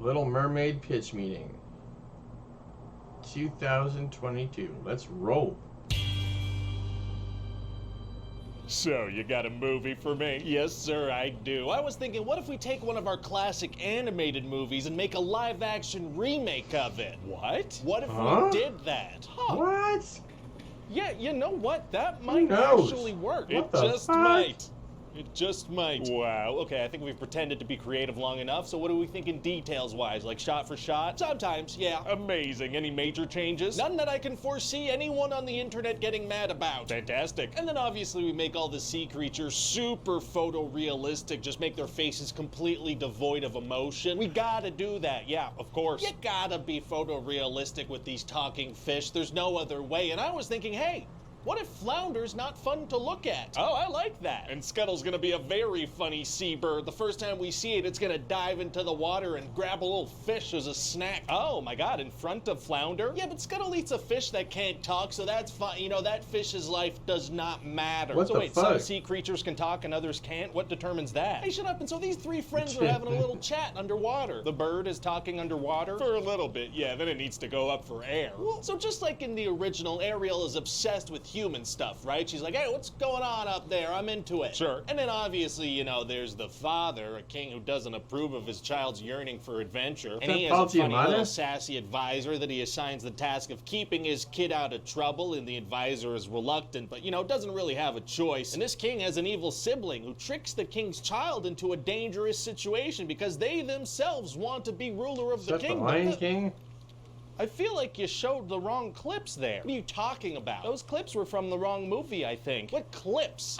Little Mermaid Pitch Meeting 2022. Let's roll. So, you got a movie for me? Yes, sir, I do. I was thinking, what if we take one of our classic animated movies and make a live-action remake of it? What? What if we did that? Huh. What? Yeah, you know what? That might knows? actually work. What It the just fuck? might. It just might. Wow, okay, I think we've pretended to be creative long enough, so what are we thinking details-wise? Like shot for shot? Sometimes, yeah. Amazing. Any major changes? None that I can foresee anyone on the internet getting mad about. Fantastic. And then obviously we make all the sea creatures super photorealistic, just make their faces completely devoid of emotion. We gotta do that, yeah, of course. You gotta be photorealistic with these talking fish. There's no other way. And I was thinking, hey, what if Flounder's not fun to look at? Oh, I like that. And Scuttle's gonna be a very funny seabird. The first time we see it, it's gonna dive into the water and grab a little fish as a snack. Oh my god, in front of Flounder? Yeah, but Scuttle eats a fish that can't talk, so that's fine. You know, that fish's life does not matter. What so the wait, fuck? some sea creatures can talk and others can't? What determines that? Hey, shut up. And so these three friends are having a little chat underwater. The bird is talking underwater? For a little bit, yeah, then it needs to go up for air. So just like in the original, Ariel is obsessed with human stuff, right? She's like, hey, what's going on up there? I'm into it. Sure. And then obviously, you know, there's the father, a king who doesn't approve of his child's yearning for adventure. And he has a funny little sassy advisor that he assigns the task of keeping his kid out of trouble, and the advisor is reluctant, but, you know, doesn't really have a choice. And this king has an evil sibling who tricks the king's child into a dangerous situation because they themselves want to be ruler of the kingdom. The Lion King? I feel like you showed the wrong clips there. What are you talking about? Those clips were from the wrong movie, I think. What clips?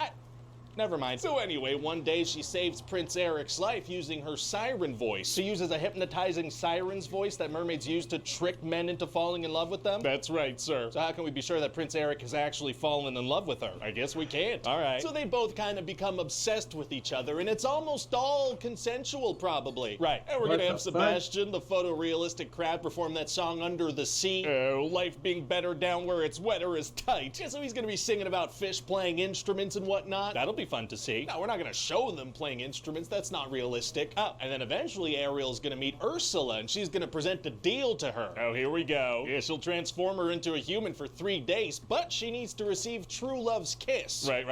Never mind. So anyway, one day she saves Prince Eric's life using her siren voice. She uses a hypnotizing siren's voice that mermaids use to trick men into falling in love with them? That's right, sir. So how can we be sure that Prince Eric has actually fallen in love with her? I guess we can't. All right. So they both kind of become obsessed with each other, and it's almost all consensual, probably. Right. And we're gonna have Sebastian, the photorealistic crab, perform that song Under the Sea. Life being better down where it's wetter is tight. Yeah, so he's gonna be singing about fish playing instruments and whatnot. That'll be fun to see. No, we're not gonna show them playing instruments. That's not realistic. Oh, and then eventually Ariel's gonna meet Ursula, and she's gonna present a deal to her. Oh, here we go. Yeah, she'll transform her into a human for 3 days, but she needs to receive true love's kiss. Right.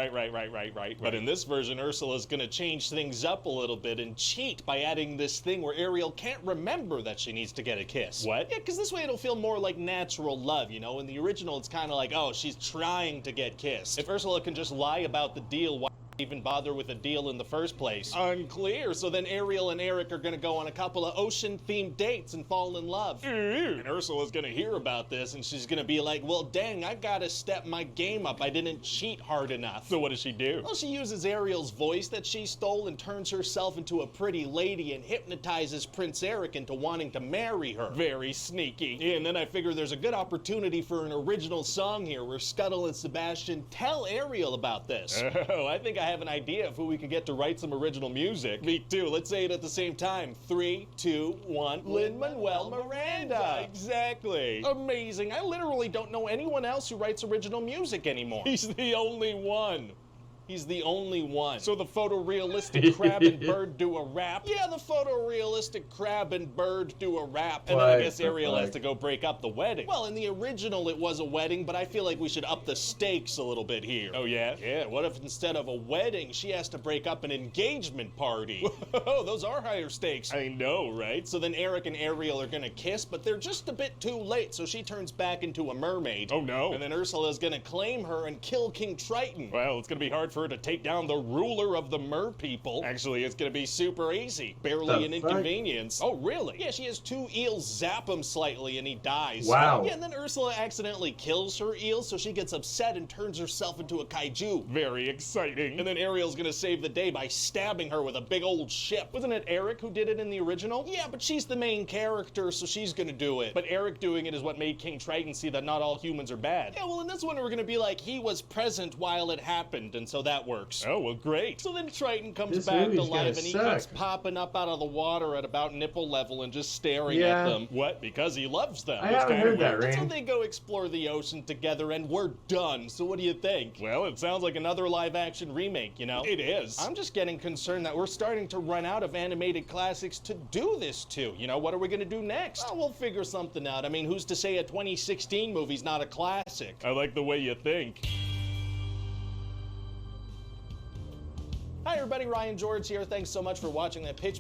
But in this version, Ursula's gonna change things up a little bit and cheat by adding this thing where Ariel can't remember that she needs to get a kiss. What? Yeah, because this way it'll feel more like natural love, you know? In the original, it's kind of like, oh, she's trying to get kissed. If Ursula can just lie about the deal, why even bother with a deal in the first place? Unclear. So then Ariel and Eric are gonna go on a couple of ocean-themed dates and fall in love. And Ursula's gonna hear about this, and she's gonna be like, well, dang, I gotta step my game up. I didn't cheat hard enough. So what does she do? Well, she uses Ariel's voice that she stole and turns herself into a pretty lady and hypnotizes Prince Eric into wanting to marry her. Very sneaky. And then I figure there's a good opportunity for an original song here where Scuttle and Sebastian tell Ariel about this. Oh, I think I have an idea of who we can get to write some original music. Me too. Let's say it at the same time. 3, 2, 1. Lin-Manuel Miranda. Exactly. Amazing. I literally don't know anyone else who writes original music anymore. He's the only one. He's the only one. So the photorealistic crab and bird do a rap? Yeah, the photorealistic crab and bird do a rap. And then I guess Ariel has to go break up the wedding. Well, in the original it was a wedding, but I feel like we should up the stakes a little bit here. Oh yeah? Yeah, what if instead of a wedding, she has to break up an engagement party? Whoa, those are higher stakes. I know, right? So then Eric and Ariel are gonna kiss, but they're just a bit too late, so she turns back into a mermaid. Oh no. And then Ursula's gonna claim her and kill King Triton. Well, it's gonna be hard for her to take down the ruler of the mer people. Actually, it's gonna be super easy. Barely an inconvenience. Oh, really? Yeah, she has 2 eels zap him slightly and he dies. Wow. Yeah, and then Ursula accidentally kills her eel, so she gets upset and turns herself into a kaiju. Very exciting. And then Ariel's gonna save the day by stabbing her with a big old ship. Wasn't it Eric who did it in the original? Yeah, but she's the main character, so she's gonna do it. But Eric doing it is what made King Triton see that not all humans are bad. Yeah, well, in this one we're gonna be like, he was present while it happened, and so that works. Oh, well, great. So then Triton comes This back to movie's life, gonna and he suck. keeps popping up out of the water at about nipple level and just staring Yeah. at them. What? Because he loves them. I It's haven't kinda heard that, weird. So Rain. they go explore the ocean together, and we're done. So what do you think? Well, it sounds like another live-action remake, you know? It is. I'm just getting concerned that we're starting to run out of animated classics to do this to. You know, what are we gonna do next? Well, we'll figure something out. I mean, who's to say a 2016 movie's not a classic? I like the way you think. Hi everybody, Ryan George here. Thanks so much for watching that pitch